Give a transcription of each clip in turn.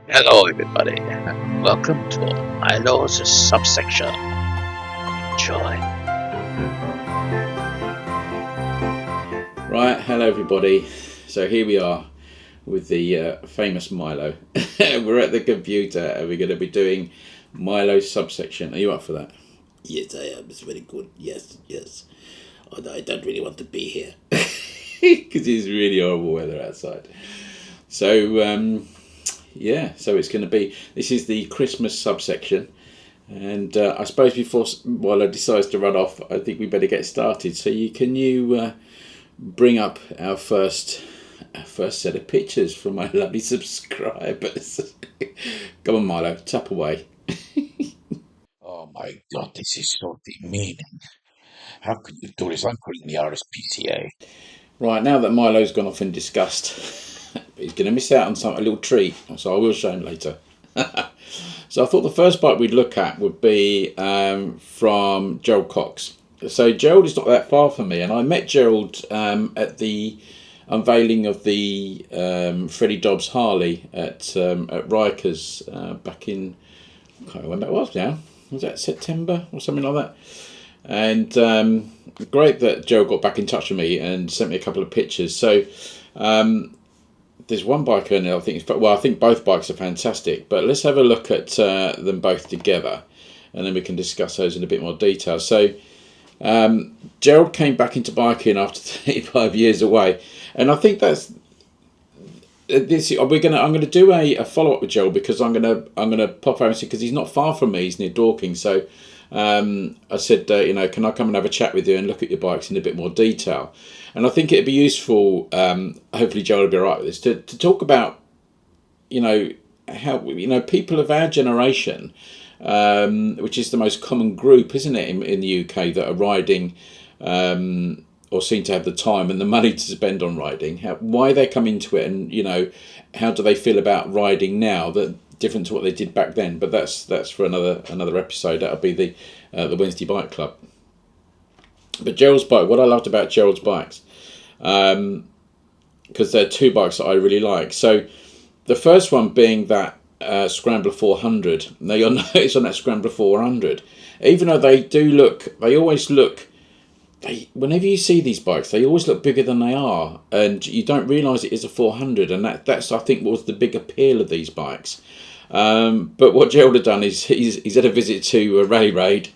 Hello, everybody. Welcome to Milo's subsection. Enjoy. Right, hello everybody. So here we are with the famous Milo. We're at the computer and we're going to be doing Milo's subsection. Are you up for that? Yes, I am. It's very good. Yes, yes. Although I don't really want to be here. Because it's really horrible weather outside. So, so it's going to be, this is the Christmas subsection. And I suppose before Milo decides to run off, I think we better get started. So can you bring up our first set of pictures from my lovely subscribers? Come on, Milo, tap away. Oh my god, this is so demeaning. How could you do this? I'm calling the RSPCA. Right, now that Milo's gone off in disgust, he's going to miss out on a little treat, so I will show him later. So I thought the first bike we'd look at would be from Gerald Cox. So Gerald is not that far from me, and I met Gerald at the unveiling of the Freddie Dobbs Harley at Rikers back in, I can't remember when that was now. Was that September or something like that? And great that Joe got back in touch with me and sent me a couple of pictures. So there's one bike on there. I think both bikes are fantastic. But let's have a look at them both together, and then we can discuss those in a bit more detail. So Gerald came back into biking after 35 years away, and I think that's this. I'm going to do a follow up with Gerald because I'm going to pop over and see, because he's not far from me. He's near Dorking, so. I said, can I come and have a chat with you and look at your bikes in a bit more detail? And I think it'd be useful, hopefully Joel will be all right with this, to talk about, how, people of our generation, which is the most common group, isn't it, in the UK, that are riding or seem to have the time and the money to spend on riding, why they come into it, and, how do they feel about riding now that different to what they did back then. But that's for another episode. That'll be the Wednesday Bike Club. But Gerald's bike, what I loved about Gerald's bikes, because they're two bikes that I really like. So the first one being that Scrambler 400. Now you'll notice on that Scrambler 400, even though they always look, whenever you see these bikes, they always look bigger than they are, and you don't realise it is a 400, and that's I think was the big appeal of these bikes. But what Gerald had done is he's had a visit to a rally raid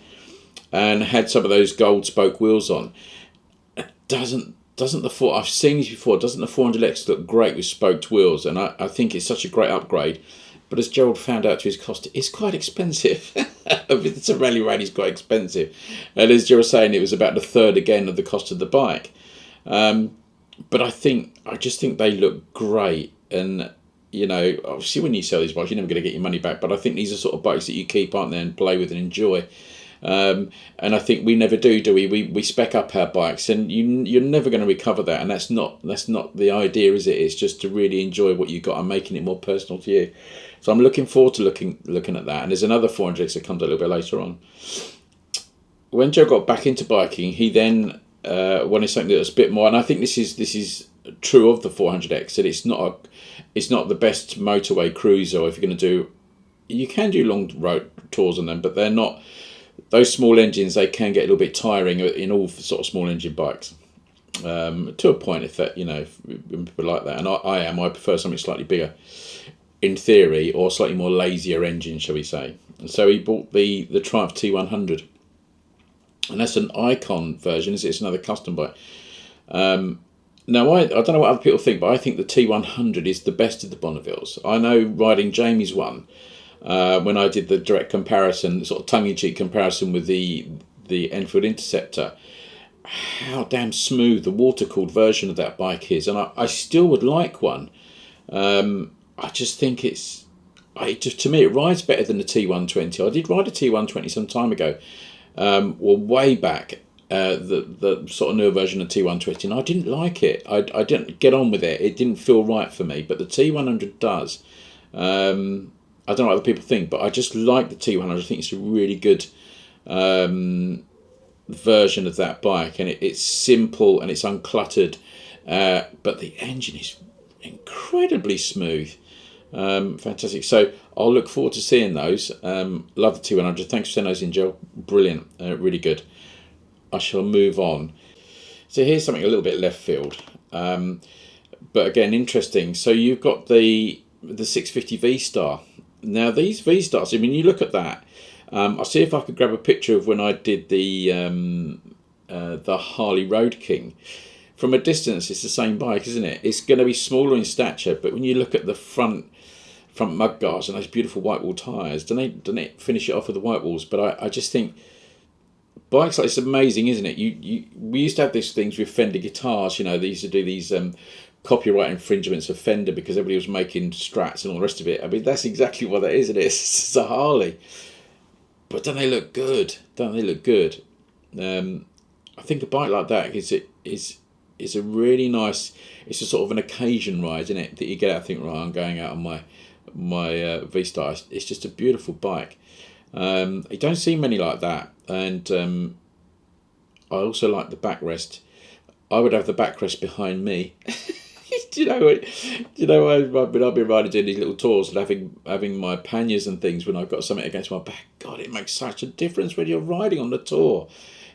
and had some of those gold spoke wheels on. Doesn't I've seen these before. Doesn't the 400X look great with spoked wheels? And I think it's such a great upgrade. But as Gerald found out to his cost, it's quite expensive. It's a rally raid, it's quite expensive. And as Gerald was saying, it was about the third again of the cost of the bike. But I just think they look great. And obviously when you sell these bikes, you're never going to get your money back. But I think these are sort of bikes that you keep, aren't they, and play with and enjoy. And I think we never do we? We spec up our bikes, and you're never going to recover that. And that's not the idea, is it? It's just to really enjoy what you got and making it more personal to you. So I'm looking forward to looking at that. And there's another 400X that comes a little bit later on. When Joe got back into biking, he then wanted something that was a bit more. And I think this is true of the 400X, that it's not the best motorway cruiser. If you're going to do, you can do long road tours on them, but they're not. Those small engines, they can get a little bit tiring in all sort of small engine bikes. To a point, if people like that, and I prefer something slightly bigger, in theory, or slightly more lazier engine, shall we say. And so he bought the Triumph T100, and that's an Icon version. It's another custom bike. Now, I don't know what other people think, but I think the T100 is the best of the Bonnevilles. I know riding Jamie's one, when I did the direct comparison, sort of tongue-in-cheek comparison with the Enfield Interceptor, how damn smooth the water-cooled version of that bike is. And I still would like one. I just think to me, it rides better than the T120. I did ride a T120 some time ago, way back, the sort of newer version of T120, and I didn't like it. I didn't get on with it. It didn't feel right for me, but the T100 does. I don't know what other people think, but I just like the T100. I think it's a really good version of that bike, and it's simple and it's uncluttered, but the engine is incredibly smooth. Fantastic. So I'll look forward to seeing those. Love the T100. Thanks for sending those in, Joe. Brilliant. Really good. I shall move on. So here's something a little bit left field, but again interesting. So you've got the 650 V Star. Now these V Stars, I mean, you look at that. I'll see if I could grab a picture of when I did the Harley Road King. From a distance, it's the same bike, isn't it? It's going to be smaller in stature, but when you look at the front mud guards and those beautiful white wall tyres, don't it finish it off with the white walls? But I just think bikes like it's amazing, isn't it? We used to have these things with Fender guitars. You know, they used to do these copyright infringements of Fender because everybody was making Strats and all the rest of it. I mean, that's exactly what that is. It is. It's a Harley, but don't they look good? Don't they look good? I think a bike like that is a really nice. It's a sort of an occasion ride, isn't it? That you get out and think, right, I'm going out on my V Star. It's just a beautiful bike. You don't see many like that, and I also like the backrest. I would have the backrest behind me. Do you know what? I've been riding doing these little tours and having my panniers and things when I've got something against my back. God, it makes such a difference when you're riding on the tour.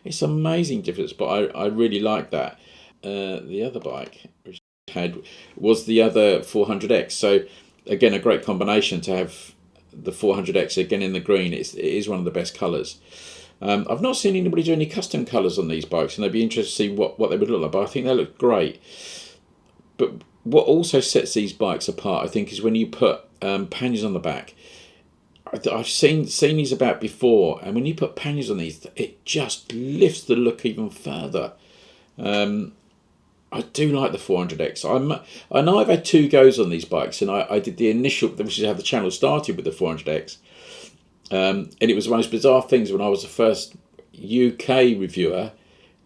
It's an amazing difference, but I really like that. The other bike which I had was the other 400X. So again, a great combination to have the 400X again in the green. It is one of the best colours. I've not seen anybody do any custom colours on these bikes, and I'd be interested to see what they would look like. But I think they look great. But what also sets these bikes apart, I think, is when you put panniers on the back. I've seen these about before, and when you put panniers on these, it just lifts the look even further. I do like the 400X. I know I've had two goes on these bikes, and I did the initial, which is how the channel started with the 400X. And it was one of those bizarre things when I was the first UK reviewer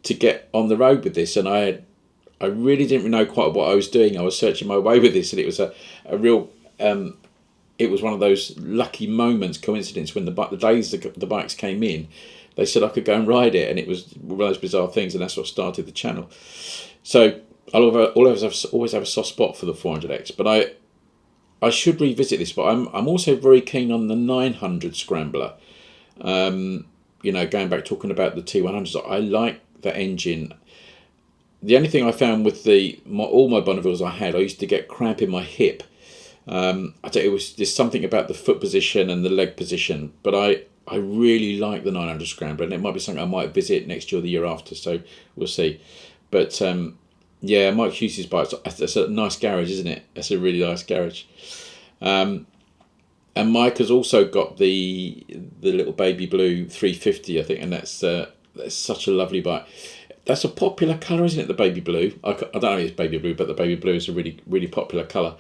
to get on the road with this, and I really didn't know quite what I was doing. I was searching my way with this, and it was a real. It was one of those lucky moments, coincidence, when the days the bikes came in, they said I could go and ride it, and it was one of those bizarre things, and that's what started the channel. So I'll always have a soft spot for the 400X, but I should revisit this. But I'm also very keen on the 900 Scrambler. Going back talking about the T100s, I like the engine. The only thing I found with all my Bonnevilles I used to get cramp in my hip. I tell you, there's something about the foot position and the leg position, but I really like the 900 Scrambler, and it might be something I might visit next year or the year after, so we'll see. But Mike Hughes' bike, that's a nice garage, isn't it? That's a really nice garage. And Mike has also got the little baby blue 350, I think, and that's such a lovely bike. That's a popular colour, isn't it? The baby blue. I don't know if it's baby blue, but the baby blue is a really, really popular colour.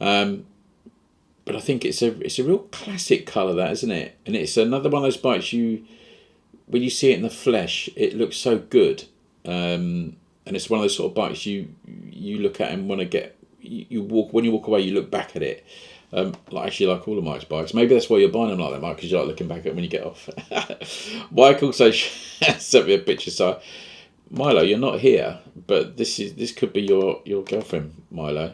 But I think it's a real classic colour, that, isn't it? And it's another one of those bikes when you see it in the flesh, it looks so good. And it's one of those sort of bikes you look at and want to get. When you walk away, you look back at it. Like all of Mike's bikes. Maybe that's why you're buying them like that, Mike, because you like looking back at it when you get off. Mike also sent me a picture. So, Milo, you're not here, but this could be your girlfriend, Milo.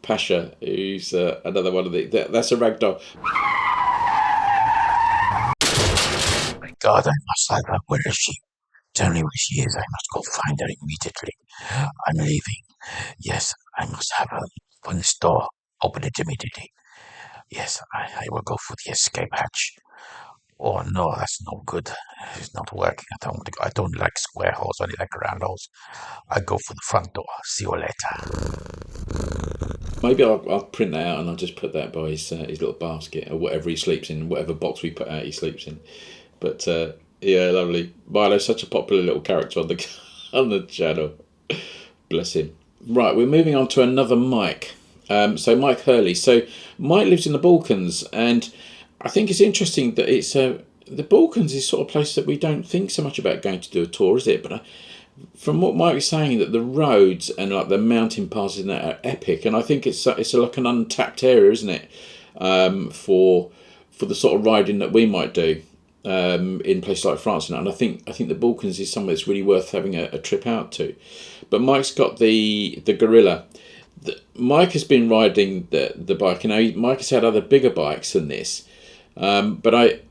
Pasha, who's another one of that's a ragdoll. My God, I must have her. Where is she? Tell me where she is. I must go find her immediately. I'm leaving. Yes, I must have her. Open this door. Open it immediately. Yes, I will go for the escape hatch. Oh no, that's no good. It's not working. I don't like square holes. I only like round holes. I go for the front door. See you later. Maybe I'll print that out and I'll just put that by his little basket or whatever he sleeps in, whatever box we put out he sleeps in. But lovely. Milo's such a popular little character on the on the channel. Bless him. Right, we're moving on to another Mike. So Mike Hurley. So Mike lives in the Balkans, and I think it's interesting that it's the Balkans is sort of a place that we don't think so much about going to do a tour, is it? But from what Mike was saying, that the roads and like the mountain passes in that are epic, and I think it's like an untapped area, isn't it? For the sort of riding that we might do in places like France and I think the Balkans is somewhere that's really worth having a trip out to. But Mike's got the Gorilla. Mike has been riding the bike. Mike has had other bigger bikes than this, but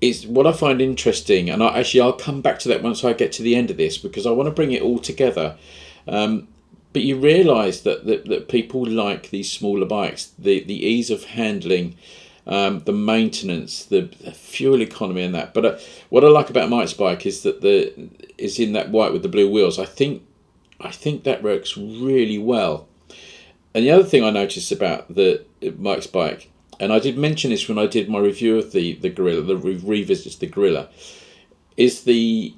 it's what I find interesting, and I'll come back to that once I get to the end of this, because I want to bring it all together. But you realise that people like these smaller bikes, the ease of handling, the maintenance, the fuel economy, and that. But what I like about Mike's bike is that is in that white with the blue wheels. I think that works really well. And the other thing I noticed about the Mike's bike, and I did mention this when I did my review of the Gorilla, the revisits the Gorilla, is the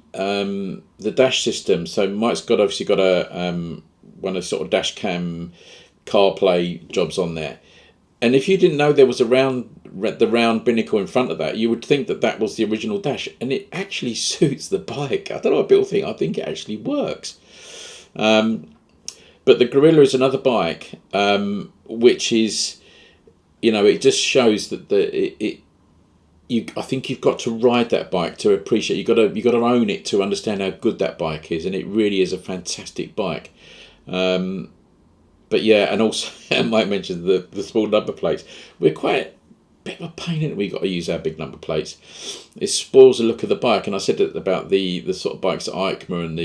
dash system. So Mike's obviously got a one of sort of dash cam CarPlay jobs on there. And if you didn't know there was the round binnacle in front of that, you would think that was the original dash, and it actually suits the bike. I don't know what people think. I think it actually works. But the Gorilla is another bike, which is, it just shows that I think you've got to ride that bike to appreciate. You got to own it to understand how good that bike is, and it really is a fantastic bike. But yeah, and also Mike mentioned the small number plates. We're quite a bit of a pain in it. We've got to use our big number plates. It spoils the look of the bike. And I said that about the sort of bikes at EICMA and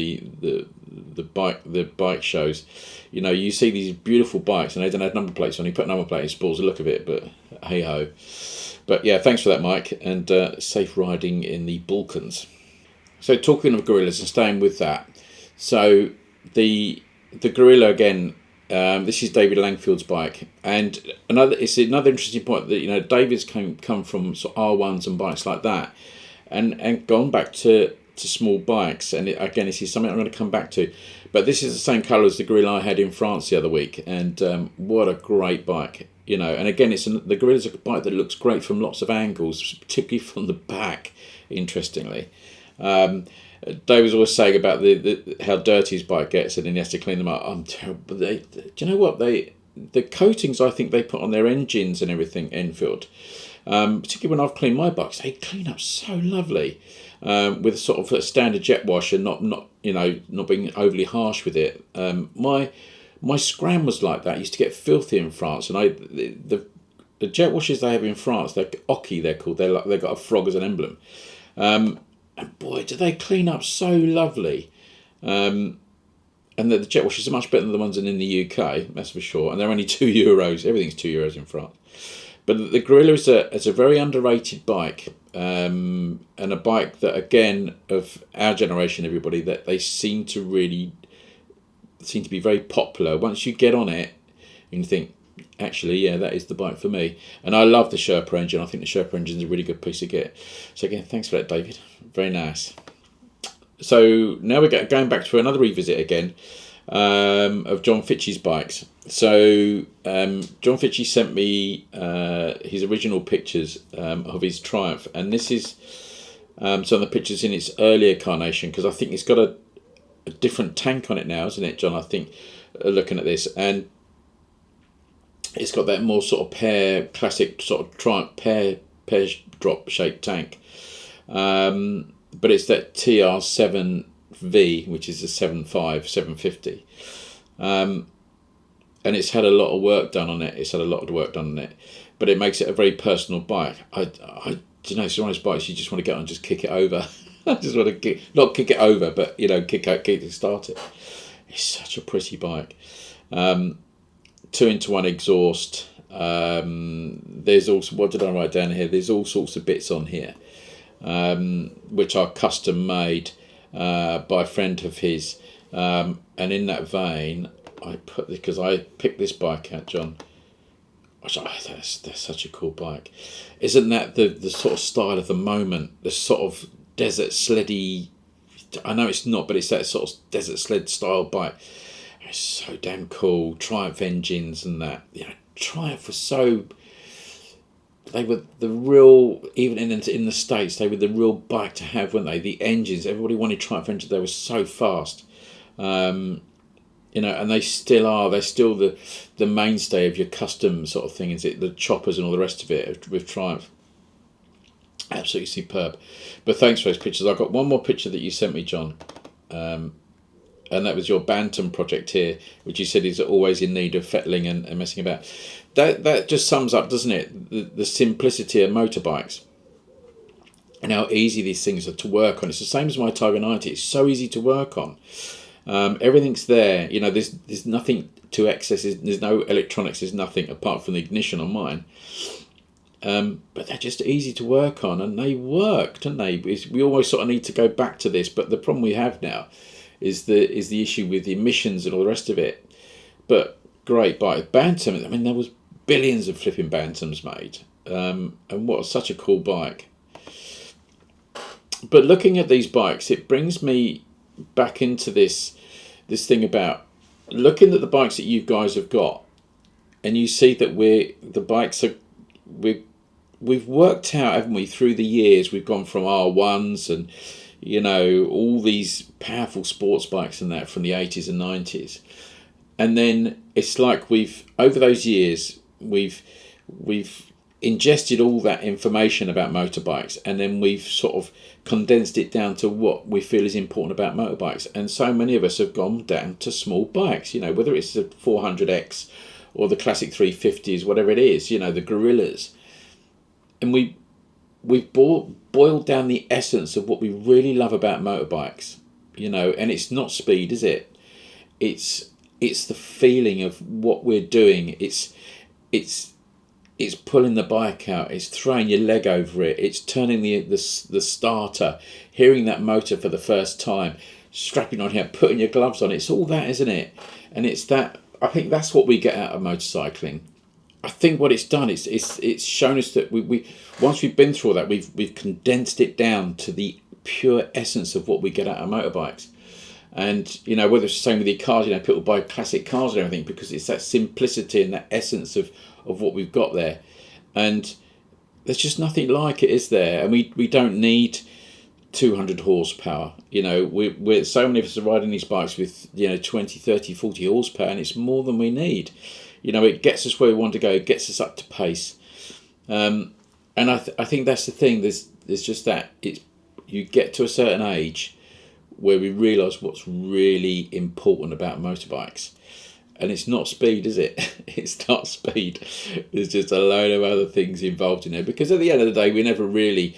the bike shows. You see these beautiful bikes and they don't have number plates on. You put a number plate, it spoils the look of it. But hey ho. But yeah, thanks for that, Mike, and safe riding in the Balkans. So talking of gorillas and staying with that, so the Gorilla again. This is David Langfield's bike, and it's another interesting point that David's come from sort of R1s and bikes like that, and gone back to small bikes, and again this is something I'm going to come back to, but this is the same colour as the Gorilla I had in France the other week, and what a great bike, and again the Gorilla's a bike that looks great from lots of angles, particularly from the back, interestingly. Dave was always saying about how dirty his bike gets, and then he has to clean them up. I'm terrible. Do you know what the coatings I think they put on their engines and everything, Enfield, particularly when I've cleaned my bikes, they clean up so lovely, with sort of a standard jet wash and not being overly harsh with it. My Scram was like that. I used to get filthy in France, and the jet washes they have in France, they're Oki, they're called. They've got a frog as an emblem. And boy, do they clean up so lovely. And the jet washes are much better than the ones in the UK, that's for sure. And they're only €2. Everything's €2 in France. But the Gorilla is a very underrated bike. And a bike that, again, of our generation, everybody, that they seem to be very popular. Once you get on it, you can think, actually, yeah, that is the bike for me. And I love the Sherpa engine. I think the Sherpa engine is a really good piece to get. So again, thanks for that, David. Very nice. So now we're going back to another revisit again of John Fitchie's bikes. So John Fitchie sent me his original pictures of his Triumph, and this is some of the pictures in its earlier carnation, because I think it's got a different tank on it now, isn't it, John? I think looking at this, and it's got that more sort of classic sort of Triumph pear drop shaped tank. But it's that TR7V, which is a 750. And it's had a lot of work done on it. But it makes it a very personal bike. It's one of those bikes you just want to get on and just kick it over. I just want to not kick it over, but start it. It's such a pretty bike. 2-in-1 exhaust. There's also, what did I write down here? There's all sorts of bits on here, which are custom made by a friend of his. And in that vein, because I picked this bike out, John. That's such a cool bike. Isn't that the sort of style of the moment? The sort of desert sleddy. I know it's not, but it's that sort of desert sled style bike. It's so damn cool. Triumph engines and that. Triumph was so. They were the real, even in the States, they were the real bike to have, weren't they? The engines, everybody wanted Triumph engines. They were so fast. And they still are. They're still the mainstay of your custom sort of thing, is it? The choppers and all the rest of it with Triumph. Absolutely superb. But thanks for those pictures. I've got one more picture that you sent me, John. and that was your Bantam project here, which you said is always in need of fettling and messing about. That just sums up, doesn't it, the simplicity of motorbikes and how easy these things are to work on. It's the same as my Tiger 90. It's so easy to work on. Everything's there. You know, there's nothing to excess. There's no electronics. There's nothing apart from the ignition on mine. But they're just easy to work on, and they work, don't they? We always sort of need to go back to this, but the problem we have now is the issue with the emissions and all the rest of it. But great bike, Bantam. I mean, there was billions of flipping Bantams made, and what such a cool bike. But looking at these bikes, it brings me back into this thing about looking at the bikes that you guys have got, and you see that we've worked out, haven't we, through the years. We've gone from R1s and, you know, all these powerful sports bikes and that from the 80s and 90s, and then it's like over those years we've ingested all that information about motorbikes, and then we've sort of condensed it down to what we feel is important about motorbikes. And so many of us have gone down to small bikes, you know, whether it's the 400X or the classic 350s, whatever it is, you know, the Gorillas. And we've boiled down the essence of what we really love about motorbikes, you know, and it's not speed, is it? It's the feeling of what we're doing. It's pulling the bike out. It's throwing your leg over it. It's turning the starter, hearing that motor for the first time, strapping on here, putting your gloves on. It's all that, isn't it? And it's that. I think that's what we get out of motorcycling. I think what it's done is it's shown us that we once we've been through all that, we've condensed it down to the pure essence of what we get out of motorbikes. And, you know, whether it's the same with your cars, you know, people buy classic cars and everything because it's that simplicity and that essence of what we've got there. And there's just nothing like it, is there? And we don't need 200 horsepower. You know, we're so many of us are riding these bikes with, you know, 20, 30, 40 horsepower, and it's more than we need. You know, it gets us where we want to go, it gets us up to pace. And I think that's the thing. There's just that you get to a certain age where we realise what's really important about motorbikes. And it's not speed, is it? It's not speed. There's just a load of other things involved in there. Because at the end of the day, we never really,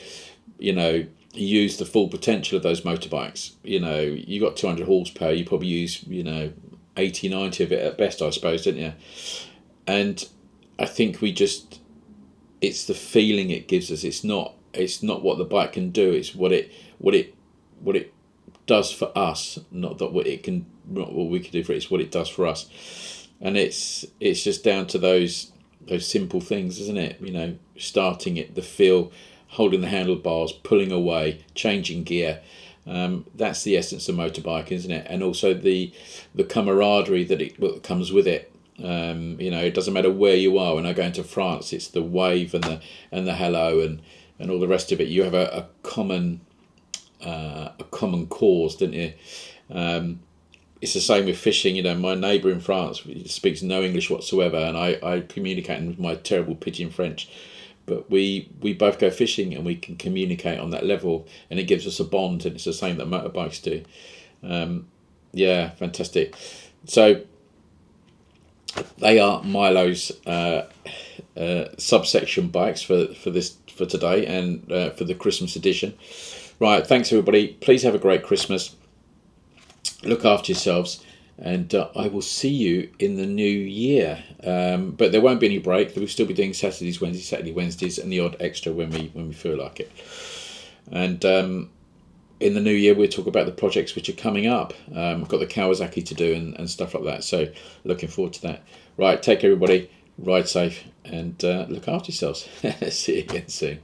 you know, use the full potential of those motorbikes. You know, you got 200 horsepower, you probably use, you know, 80, 90 of it at best, I suppose, don't you? And I think it's the feeling it gives us. It's not what the bike can do. It's what it does for us, not what we can do for it. It's what it does for us, and it's just down to those simple things, isn't it? You know, starting it, the feel, holding the handlebars, pulling away, changing gear. That's the essence of motorbike, isn't it? And also the camaraderie that comes with it. You know, it doesn't matter where you are. When I go into France, it's the wave and the hello and all the rest of it. You have a common cause, don't you? It's the same with fishing. You know, my neighbour in France speaks no English whatsoever, and I communicate with my terrible pidgin French. But we both go fishing and we can communicate on that level, and it gives us a bond, and it's the same that motorbikes do. Yeah, fantastic. So they are Milo's subsection bikes for today and for the Christmas edition. Right, thanks everybody. Please have a great Christmas. Look after yourselves, and I will see you in the new year. But there won't be any break. We'll still be doing Saturdays, Wednesdays, and the odd extra when we feel like it. And in the new year, we'll talk about the projects which are coming up. I've got the Kawasaki to do and stuff like that. So looking forward to that. Right, take care everybody. Ride safe and look after yourselves. See you again soon.